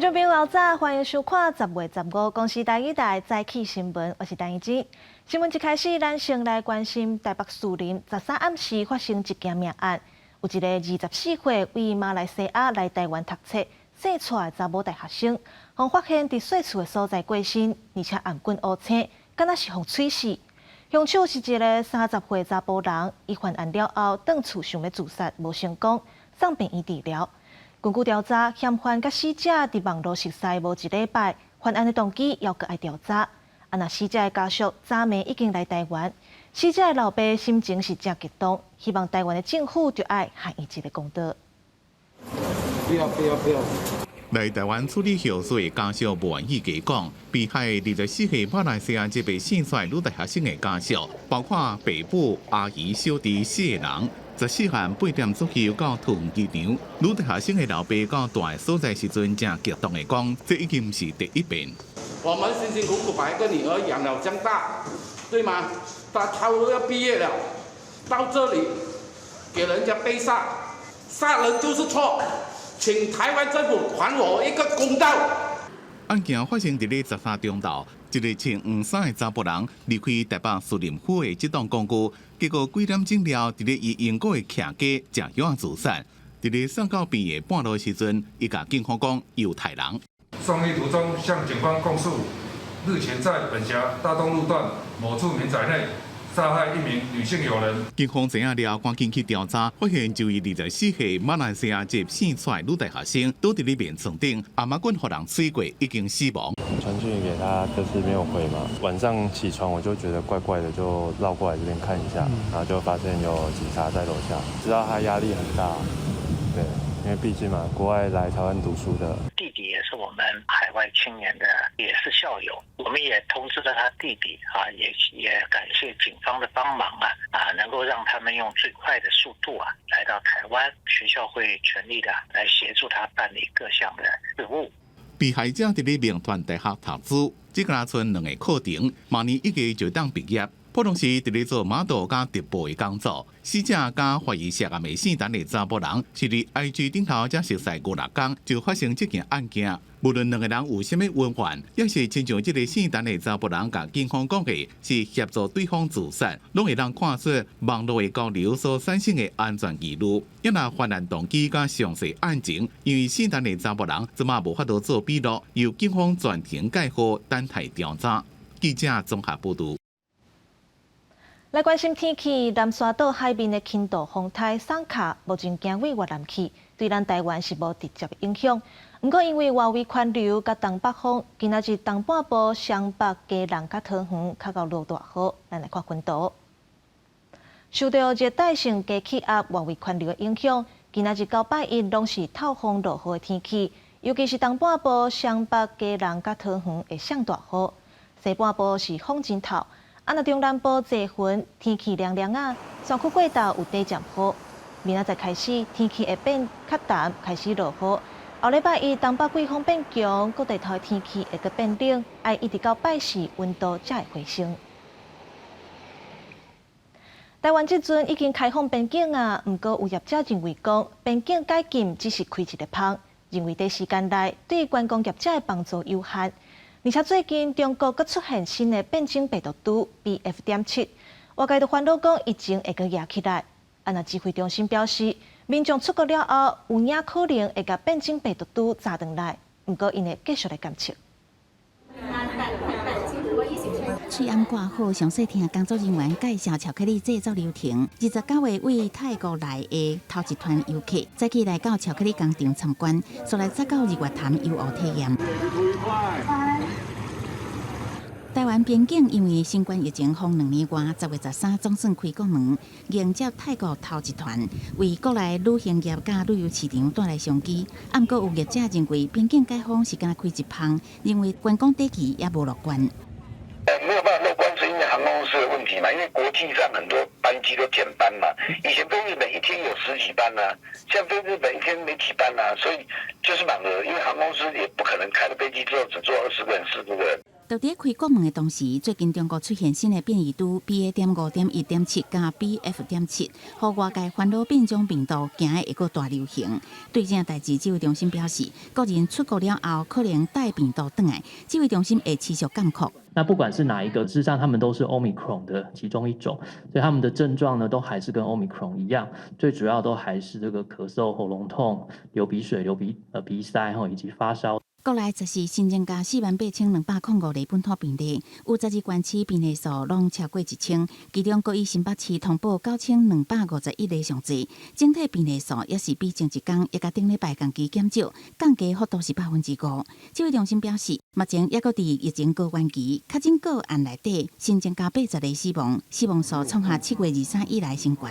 观众朋友，早，欢迎收看10月15公视台语台早起新闻，我是陈怡芝。新闻一开始，咱先来关心台北树林13暗时发生一件命案，有一个24岁为马来西亚来台湾读册洗出的查某大学生，被发现伫洗厝的所在过身，而且颔棍乌青，敢若是被吹死。凶手是一个30岁查甫人，伊犯案了后，转厝想要自杀，无成功，送病院治疗。根据调查，嫌犯甲死者伫网络熟识无一礼拜，犯案的动机要搁爱调查。那死者的家属昨暝已经来台湾，死者的老爸心情是真激动，希望台湾的政府就爱还伊一个公道。不要！来台湾处理后事的家属不愿意加讲，被害24岁马来西亚这位姓帅女大学生的家属，包括爸母、阿姨、小弟4个人。14号8点左右到桃园机场，女大学生的老爸到大所在时阵，正激动的讲，这已经不是第一遍。我们辛辛苦苦把一个女儿养了这样大，对吗？她差不多要毕业了，到这里给人家被杀，杀人就是错，请台湾政府还我一个公道。案件发生伫咧13中昼，一个穿黄衫的查甫人离开台北树林区的这栋公寓，结果几点钟了，伫咧伊因故的徛家食药自杀。伫咧送到边的半路时阵，伊甲警方讲犹太人。送医途中向警方供述，日前在本辖大东路段某处民宅内杀害一名女性友人。警方知影了，赶紧去调查，发现就以24岁马来西亚籍姓蔡女大学生倒伫咧面床顶，阿妈棍互人吹过，已经死亡。传讯给他，就是没有回嘛。晚上起床我就觉得怪怪的，就绕过来这边看一下，然后就发现有警察在楼下，知道他压力很大，对。因为毕竟嘛，国外来台湾读书的弟弟也是我们海外青年的，也是校友。我们也通知了他弟弟啊，也感谢警方的帮忙能够让他们用最快的速度来到台湾，学校会全力的来协助他办理各项的事务。被害者伫咧明传大学读书，只敢剩2个课程，明年1月就当毕业。普通时伫咧做马道甲直播的工作，死者甲怀疑涉案的姓陈的查甫人，是伫 IG 顶头才熟悉5-6天就发生这件案件。无论2个人有啥物恩怨，也是亲像这个姓陈的查甫人甲警方讲的，是协助对方自杀，拢会让看出网络的交流所产生的安全疑虑。因若犯案动机甲详细案情，因为姓陈的查甫人即马无法度做笔录，由警方全程介护等待调查。记者综合报道。来关心天气，南沙岛海面的轻度风台桑卡目前行往越南去，对咱台湾是无直接的影响。不过因为外围环流甲东北风，今仔日东半部、湘北、基隆甲桃园较到落大雨。咱来看分图。受到热带性低气压外围环流的影响，今仔日到拜一拢是透风落雨的天气，尤其是东半部、湘北、基隆甲桃园会上大雨，西半部是风真透。那中南部多云，天气凉凉山区过道有短暂雨。明仔载开始，天气会变较淡，开始落雨。后礼拜一东北季风变强，各地头的天气会阁变冷，要一直到拜四，温度才会回升。台湾即阵已经开放边境不过有业者认为讲，边境解禁只是开一个窗，认为短时间内对观光业者的帮助有限。而且最近中国阁出现新的变种病毒株 BF.7， 外界都烦恼讲疫情会阁压起来。那指挥中心表示，民众出国了后，有影可能会甲变种病毒株炸转来，不过因会继续来监测。翠安挂号详细听工作人员介绍巧克力制作流程。29月为泰国来的头一团游客，早起来到巧克力工厂参观，所来再到日月潭游学体验。台湾边境因为新冠疫情封2年外，10月13总算开国门，迎接泰国头一团，为国内旅行业甲旅游市场带来商机。不过有业者认为边境解封是敢开一窗，认为观光短期也无乐观。没有办法乐观，是因为航空公司的问题嘛，因为国际上很多班机都减班嘛。以前飞日本一天有10几班现在飞日本一天没几班所以就是满额，因为航空公司也不可能开了飞机之后只坐20个人、40个人。就伫开国门的同时，最近中国出现新的变异株 BA.5.1.7 加 BF.7， 互外界烦恼变种病毒惊会个大流行。对这代志，指挥中心表示，国人出国了后可能带病毒回来，指挥中心会持续监控。那不管是哪一个，事实上他们都是 Omicron 的其中一种，所以他们的症状呢，都还是跟 Omicron 一样，最主要都还是这个咳嗽、喉咙痛、流鼻水、鼻塞以及发烧。国内14新增加48205例本土病例，有12县市病例数拢超过1000，其中国医新北市通报9251例上侪，整体病例数也是比前一天也甲顶礼拜同期减少，降低幅度是5%。指挥中心表示，目前也搁伫疫情高原期，确诊个案内底新增加80例死亡，死亡数创下7月23以来新高。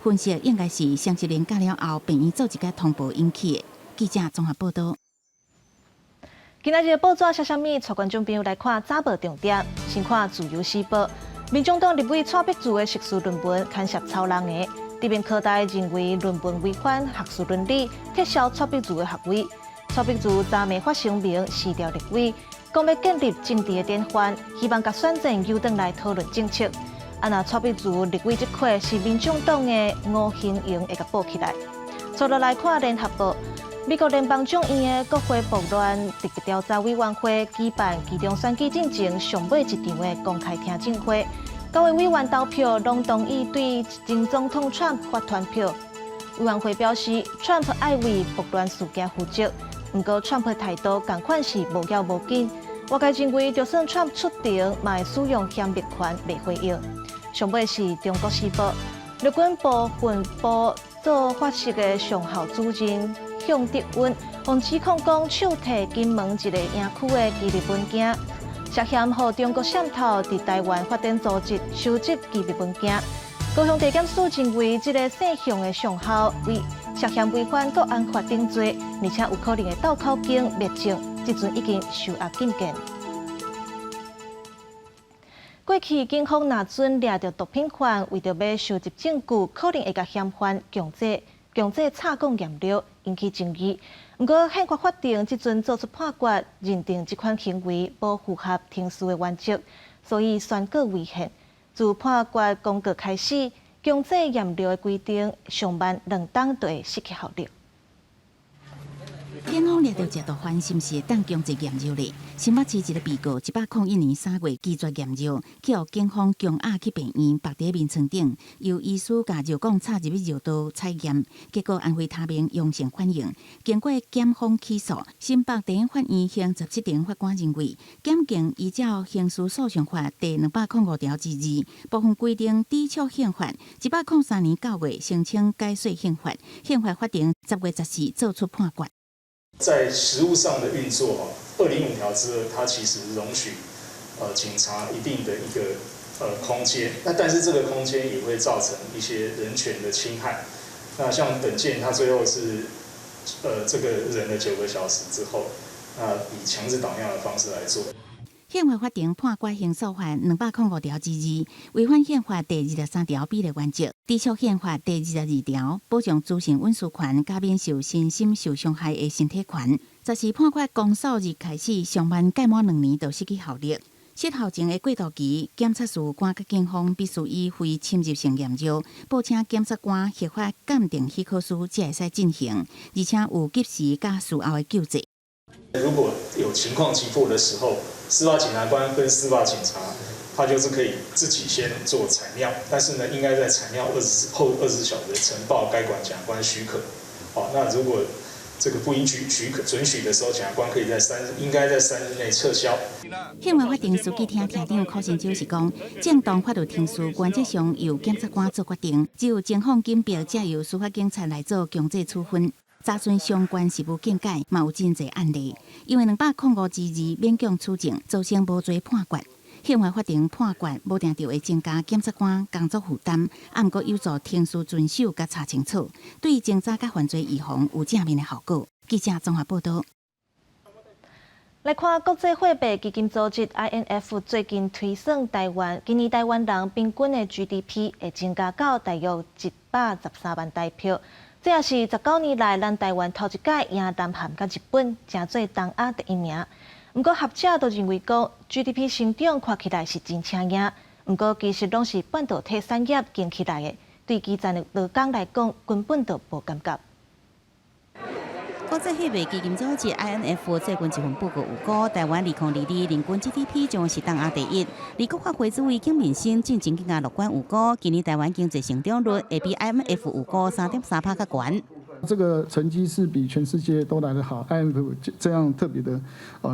分析应该是双十连假了后，病院做一个通报引起的。记者综合报道。今仔日报纸写啥物？带观众朋友来看早报重点。先看自由时报，民众党立委蔡碧如的学术论文牵涉超人的，这边科大认为论文违反学术伦理，撤销蔡碧如的学位。蔡碧如昨暝发声明辞掉立委，讲要建立政治的典范，希望甲选战邀转来讨论政策。若蔡碧如立委这块是民众党的吴欣盈会甲报起来。接落来看联合报。美国联邦众院的国会暴乱特别调查委员会举办其中选举进程上尾一场的公开听证会，9位委员投票拢同意对前总统 Trump 发传票。委员会表示 ，Trump 爱为暴乱事件负责，不过 Trump 的态度同款是无要无紧。外界认为，就算 Trump 出庭，嘛会使用宪秘权来回应。上尾是中国时报，陆军部分部做发射的上校主任。向德温用指控讲手提金门一个营区的机密文件，涉嫌和中国渗透伫台湾发展组织收集机密文件。高雄地检署认为，这个姓向的上校涉嫌违反国安法定罪，而且有可能会倒口径灭证，即阵已经收押禁见。过去警方若准抓到毒品犯，为着要收集证据，可能会甲嫌犯强制查供验尿，引起争议。不过，宪法法庭即阵做出判决，认定这款行为无符合停诉的原则，所以宣告违宪。自判决公告开始，强制验尿的规定上万2档就会失去效力。警方抓到食毒贩，是毋是会当强制验尿呢？新北市一个被告101年3月拒绝验尿，去互警方强压去病院绑伫面床顶，由医师甲尿管插入去尿道采验，结果安非他命阳性反应。经过检方起诉，新北地院法院刑17庭法官认为，检警依照刑事诉讼法第205条之2部分规定抵触宪法，103年9月申请改说宪法，宪法法庭10月14做出判决。在实务上的运作，205条之2，它其实容许警察一定的一个空间，那但是这个空间也会造成一些人权的侵害。那像本件，它最后是这个忍了9个小时之后，那以强制导尿的方式来做。宪法法庭判决刑诉法205条之2，违反宪法第23条比例原则，抵触宪法第22条保障资讯隐私权，加免受身心受伤害的身体权。14判决公诉日开始，上班届满2年就失去效力。失效前的过渡期，检察事务官甲警方必须以非侵入性验尿，报请检察官合法鉴定许可书才会使进行，而且有及时甲事后的救济。如果有情况急迫的时候，司法检察官跟司法警察，他就是可以自己先做采尿，但是呢，应该在采尿后24小时呈报该管检察官许可。那如果这个不应准许的时候，检察官可以应该在3日内撤销。宪法法庭书记厅厅长柯新洲是讲，正当法律庭事原则上由检察官做决定，只有警方警标才由司法警察来做强制处分。查询相关事务见解，嘛有真侪案例，因为205之2勉强处境，造成无罪判决。宪法法庭判决无定就会增加检察官工作负担，毋过有助庭事遵守甲查清楚，对侦查甲犯罪预防有正面的效果。记者综合报道。来看国际货币基金组织 IMF 最近推算今年台湾人平均的 GDP 会增加到大约113万台票。这也是19年来咱台湾头一届赢南韩甲日本，成做东亚第1名。不过学者都认为讲 GDP 成长看起来是真抢赢，不过其实拢是半导体产业建起来的，对基层的劳工来讲根本就无感觉。国际货币基金组织 IMF 最近一份报告有估，台湾2022人均 GDP 将是东亚第一。而国发会主委景民生进前更加乐观有估，今年台湾经济成长率会比 IMF 有估3.3%较悬。这个成绩是比全世界都来得好 ，IMF 这样特别的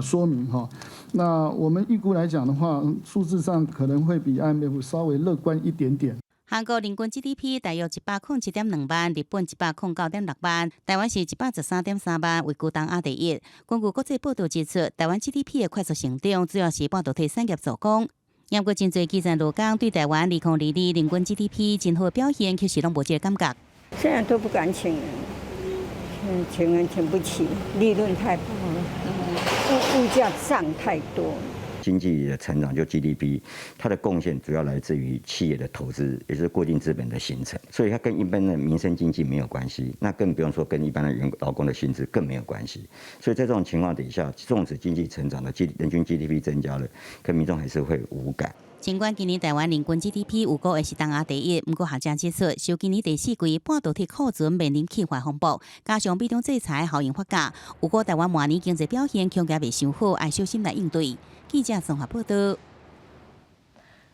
说明哈。那我们预估来讲的话，数字上可能会比 IMF 稍微乐观一点点。韩国人均 GDP 大约107.2万，日本109.6万，台湾是113.3万，位居东亚第一。根据国际报道指出，台湾 GDP 的快速成长主要是半导体产业助攻。不过，真侪基层劳工对台湾2022人均 GDP 真好的表现，其实拢无这个感觉。现在都不敢请人，请人请不起，利润太高了，物价涨太多。经济的成长就 GDP， 它的贡献主要来自于企业的投资，也就是固定资本的形成，所以它跟一般的民生经济没有关系，那更不用说跟一般的劳工的薪资更没有关系。所以在这种情况底下，纵使经济成长的人均 GDP 增加了，可民众还是会无感。尽管今年台湾人均 GDP 有估会是东亚第一，不过学者指出，受今年第四季半导体库存面临去化风暴，加上美中制裁效应发酵，有估台湾明年经济表现恐怕未伤好，要小心来应对。记者综合报道。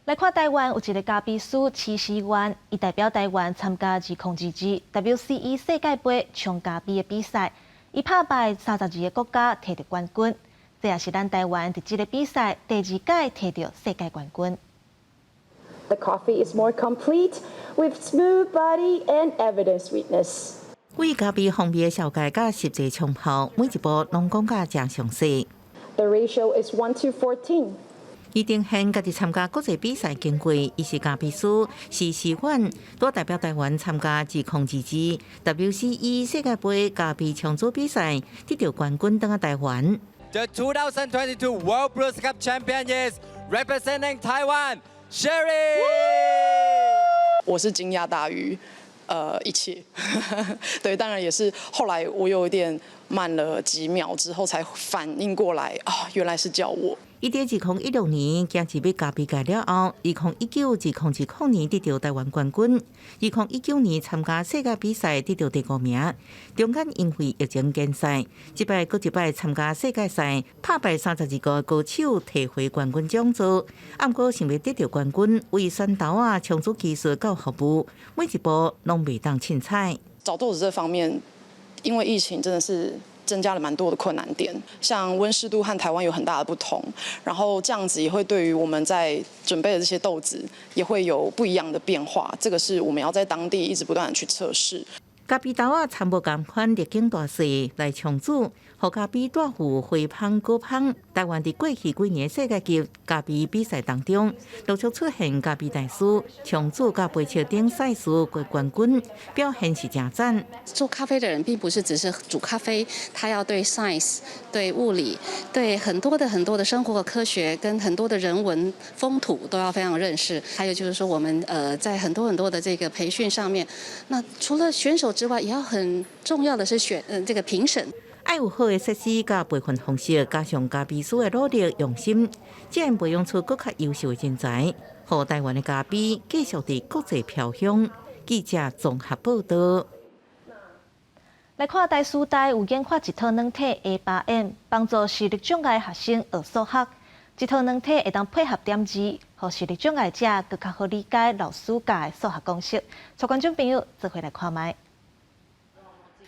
来看台湾有一个咖啡师齐思源，伊代表台湾参加2022 WCE 世界杯冲咖啡的比赛，伊打败32个国家，摕到冠军。这也是咱台湾伫这个比赛第2届摕到世界冠军。The coffee is more complete with smooth body and evident sweetness. 为咖啡方面的小改甲实际冲泡，每一步拢讲甲正详细。The ratio is 1:14. 伊定现家己参加国际比赛经过，伊是咖啡师，是思源，多代表台湾参加2022 WCE 世界杯咖啡冲煮比赛，得到冠军登台湾。The 2022 World Brewers Cup champion is representing Taiwan, Sherry. 我是惊讶大于一切，对，当然也是后来我有点慢了几秒之后才反应过来，原来是叫我。伊在2016年行入咖啡界了后，2019、2020年得到台湾冠军，2019年参加世界比赛得到第5名，中间因为疫情减赛，一摆搁一摆参加世界赛，打败32个高手，摕回冠军奖座。不过想要得到冠军，为选豆啊、冲煮技术到服务，每一步拢袂当凊彩。找豆子这方面，因为疫情真的是增加了蛮多的困难点，像温湿度和台湾有很大的不同，然后这样子也会对于我们在准备的这些豆子也会有不一样的变化，这个是我们要在当地一直不断的去测试。咖啡豆啊，参无共款历经大势来冲煮，互咖啡大壶回芳果芳。台湾伫过去几年世界级咖啡比赛当中，陆续出现咖啡大师冲煮甲杯桥顶赛事过冠军，表现是真赞。做咖啡的人并不是只是煮咖啡，他要对 science、对物理、对很多的生活科学跟很多的人文风土都要非常认识。还有就是说，我们在很多的这个培训上面，那除了选手之外，也要很重要的是这个评审。爱有好的设施甲培训方式，加上咖啡师的努力用心，才能培养出更较优秀的人才，互台湾的咖啡继续伫国际飘香。记者综合报道。来看台师大有研发一套软体 A8M， 帮助视力障碍学生学数学。这套软体会当配合点字，让视力障碍者更较好理解老师教的数学公式。带观众朋友做回来看卖。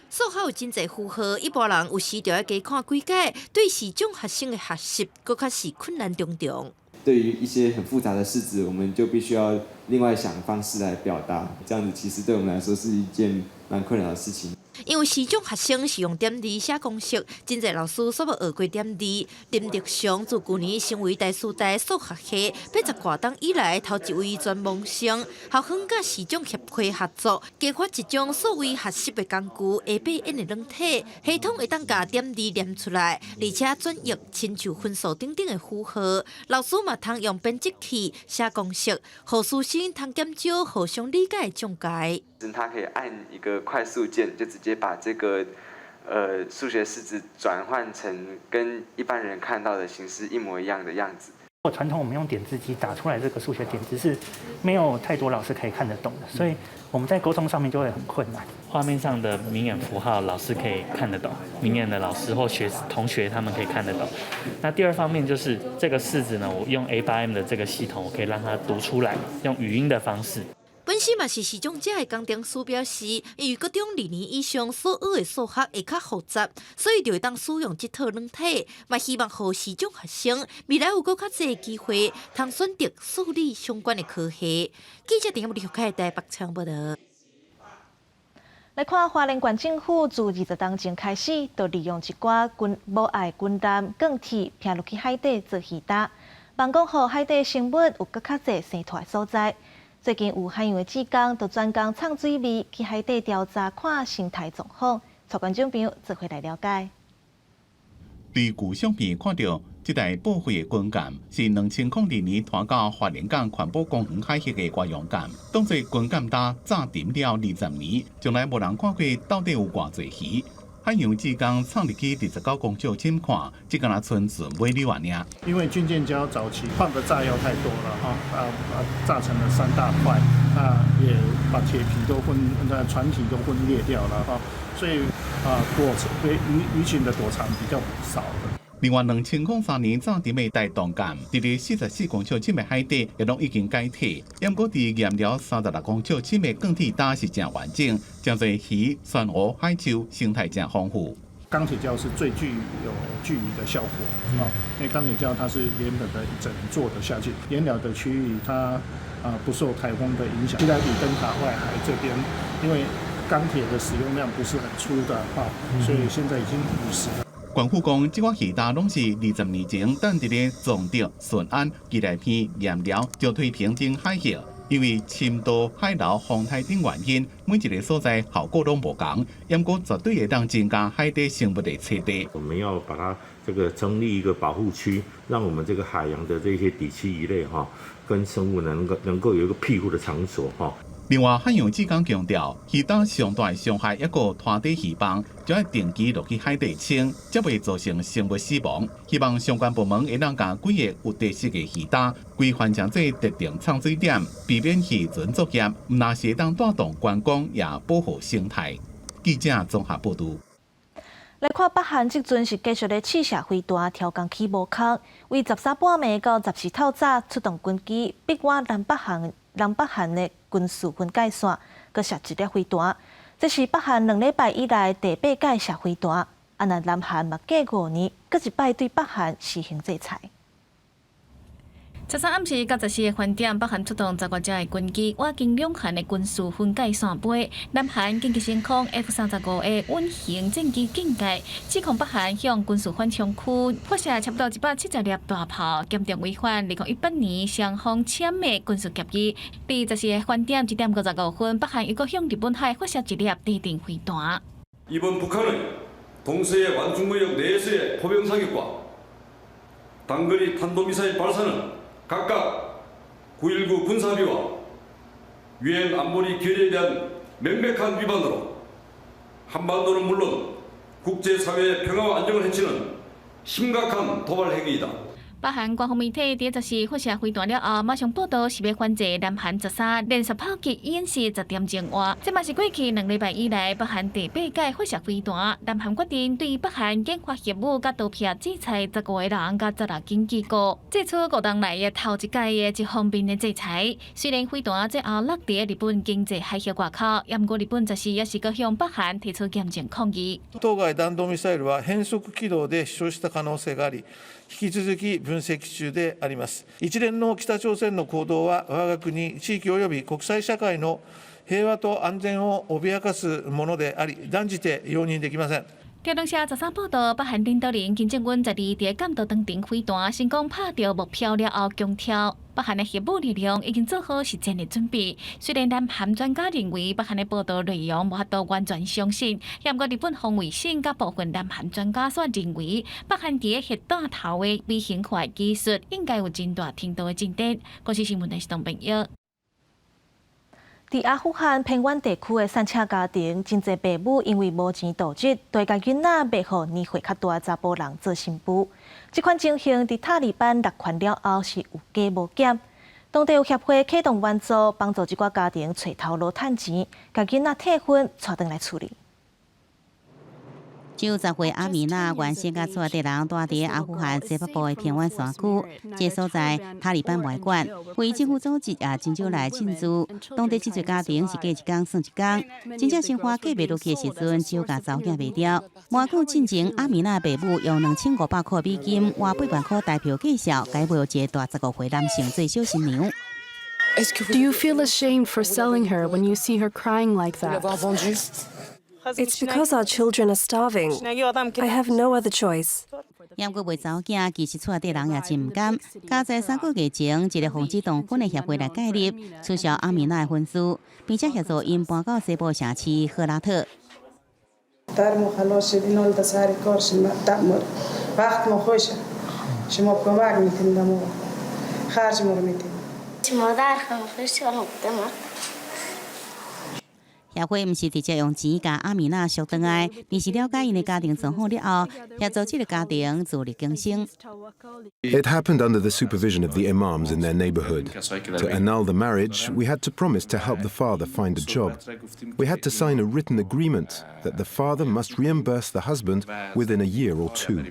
数学有真侪负荷，一般人有时就要加看几解，对视障学生的学习更较是困难重重。对于一些很复杂的式子，我们就必须要另外想方式来表达，这样子其实对我们来说是一件蛮困扰的事情。因为视障学生是用点字写公式，真侪老师煞要学过点字。林德祥自去年成为台师大数学系80多档以来头一位专门生，校方甲视障协会合作，开发一种所谓学习的工具 A8M 的软体，系统会当甲点字念出来，而且转译亲像分数等等的符号。老师嘛通用编辑器写公式，互师生通减少互相理解的障碍。他可以按一个快速键，就直接把这个数学式子转换成跟一般人看到的形式一模一样的样子。传统我们用点字机打出来这个数学点子是没有太多老师可以看得懂的，所以我们在沟通上面就会很困难。画面上的明眼符号，老师可以看得懂，明眼的老师或同学他们可以看得懂。那第二方面就是这个式子呢，我用 A8M 的这个系统，我可以让它读出来，用语音的方式。本身嘛是视障者的工程师表示，因为各种2年以上所学的数学会较复杂，所以就会当使用这套软体，嘛希望让视障学生未来有更较侪机会，通选择数理相关的科系。记者陈立凯台北采报道。来看花莲县政府自20年前开始，就利用一寡无爱军舰、钢铁拼入去海底做鱼搭，望讲予海底生物有更较侪生态所在。最近有海洋的职工就专工藏水味去海底调查看生态状况，带观众朋友做回来了解。伫旧相片看到，这台报废的军舰是2002年拖到花莲港环保公园海域的外洋舰，当作军舰搭炸沉了20年，从来无人看过到底有偌侪鱼。海洋职工藏入去29公尺深看，只敢若剩船尾溜啊尔。因为军舰礁早期放的炸药太多了炸成了3大块，那也把铁皮都船体都分裂掉了所以鱼群的躲藏比较少的。另外，2003年炸沉的大东舰，伫咧44公尺深的海底，也拢已经解体。不过，伫验了36公尺深的钢铁搭是真完整，真侪鱼、珊瑚、海兽，生态真丰富。钢铁礁是最具有聚鱼的效果因为钢铁礁它是原本的一整座的下去，沿了的区域它不受台风的影响。西来比灯塔外海这边，因为钢铁的使用量不是很粗的所以现在已经50了。县府讲，这款鱼搭拢是20年前等伫咧崇德、顺安、基内片验了就推平顶海域，因为深度、海流、风台等原因，每一个所在效果拢无同，不过绝对会当增加海底生物的栖地。我们要把它这个成立一个保护区，让我们这个海洋的这些底栖鱼类跟生物能够有一个庇护的场所另外，海洋职工强调，鱼搭上大伤害一个拖底鱼帮，就要定期落去海底清，才袂造成生物死亡。希望相关部门会当将几个有特色的鱼搭规范成做特定藏水点，避免渔船作业，唔那是当带动观光也保护生态。记者综合报道。来看北韩即阵是继续咧试射飞弹，调降起无空，为13半暝到14透早出动军机，逼我南北韩的军事分界线，搁射一粒飞弹。这是北韩2礼拜以来第8届射飞弹。那南韩嘛隔5年，搁一摆对北韩实行制裁。13暗时到14个分点，北韩出动10多架的军机，挖经两韩的军事分界线背。南韩紧急升空 F-35的稳型战机境界，指控北韩向军事缓冲区发射差不多170粒大炮，严重违反2018年双方签的军事协议。第14个分点1点55分，北韩又搁向日本海发射一粒地定飞弹。 이번 북한의 동서의 완충무역 내에서의 포병 사격과 단거리 탄도미사일 발사는 각각 9.19 군사합의와 유엔 안보리 결의에 대한 명백한 위반으로 한반도는 물론 국제사회의 평화와 안정을 해치는 심각한 도발 행위이다. 北韩官方媒体第14发射飞弹了后，马上报道是要反制南韩13连续炮击演习10点钟外，这嘛是过去2礼拜以来北韩第8届发射飞弹。南韩决定对北韩研发核武甲刀片制裁15个人甲16间机构，这出5年来的头一届的一方面的制裁。虽然飞彈最後落在日本經濟海峽外口，不過日本就是也是向北韓提出嚴正抗議。当該弾道ミサイルは変則軌道で飛翔した可能性があり、引き続き分析中であります。一連の北朝鮮の行動は我が国、地域及び国際社会の平和と安全を脅かすものであり、断じて容認できません。 共同社13報道，北韓領導人金正恩12日監督當場飛彈，成功拍到目標了後強調，北韓的核武力量已經做好實戰的準備。雖然南韓專家認為北韓的報道內容無法度完全相信，不過日本防衛省甲部分南韓專家卻認為，北韓在核彈頭的微型化技術應該有真大程度的進展。國際新聞台是東朋友。伫阿富汗偏远地区的散车家庭，真侪父母因为无钱度日，对家囡仔买互年岁较大的查甫人做新妇。这款情形伫塔利班落权了后是有加无减。当地有协会启动援助，帮助这寡家庭找头路趁钱，家囡仔退婚带回来处理。 90岁阿米娜原先甲厝内人住伫阿富汗西北部的偏远山区，这所在塔利班外管，非政府组织也真少来庆祝。当地这侪家庭是过一天算一天，真正生活过袂落去的时阵，只有甲查某囝卖掉。偌久进前，阿米娜爸母用2500块美金换8万块台票介绍，改买一个大15岁男性做小新娘。 Do you feel ashamed for selling her when you see her crying like that? It's because our children are starving. I have no other choice. 也过卖查某囝，其实厝内人也真唔甘。加在3个月前，一个防止动婚的协会来介入，促销阿米娜的婚事，并且协助因搬到西部城市赫拉特。 协会毋是直接用钱甲阿米娜赎回来，而是了解因的家庭状况了后，协助这个家庭自力更生。 It happened under the supervision of the imams in their neighborhood. To annul the marriage, we had to promise to help the father find a job. We had to sign a written agreement that the father must reimburse the husband within a year or two.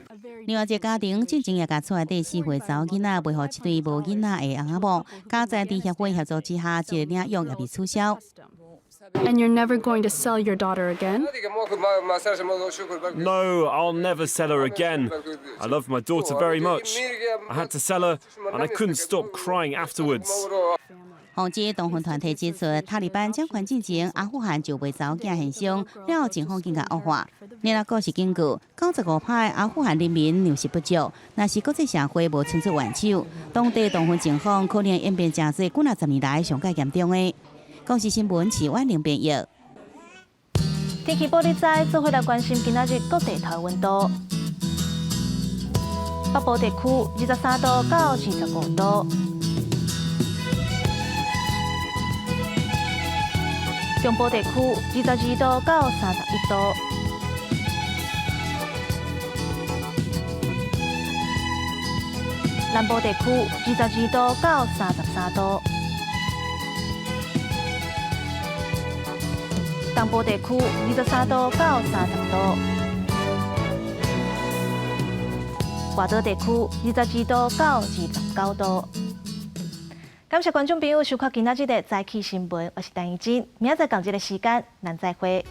另外一个家庭进前也甲厝内底4岁查某囡仔卖互一对无囡仔的翁仔某，加在伫协会协助之下，一个领养也被取消。 And you're never going to sell your daughter again? No, I'll never sell her again. I love my daughter very much. I had to sell her, and I couldn't stop crying afterwards. 防止动婚团体指出，塔利班掌权进前，阿富汗就卖查某囝现象，了后情况更加恶化。另外，故事根据95%的阿富汗人民粮食不足，若是国际社会无伸出援手，当地动婚情况可能演变成最近10年来上界严重的。 公视新闻市婉玲编译。天气报你知，做伙来关心今仔日各地头温度。北部地区23度到25度，中部地区22度到31度，南部地区22度到33度。 东部地区23度到30度，外岛地区22度到29度。感谢观众朋友收看今仔日的早起新闻，我是陈怡珍，明仔载同一个时间咱再会。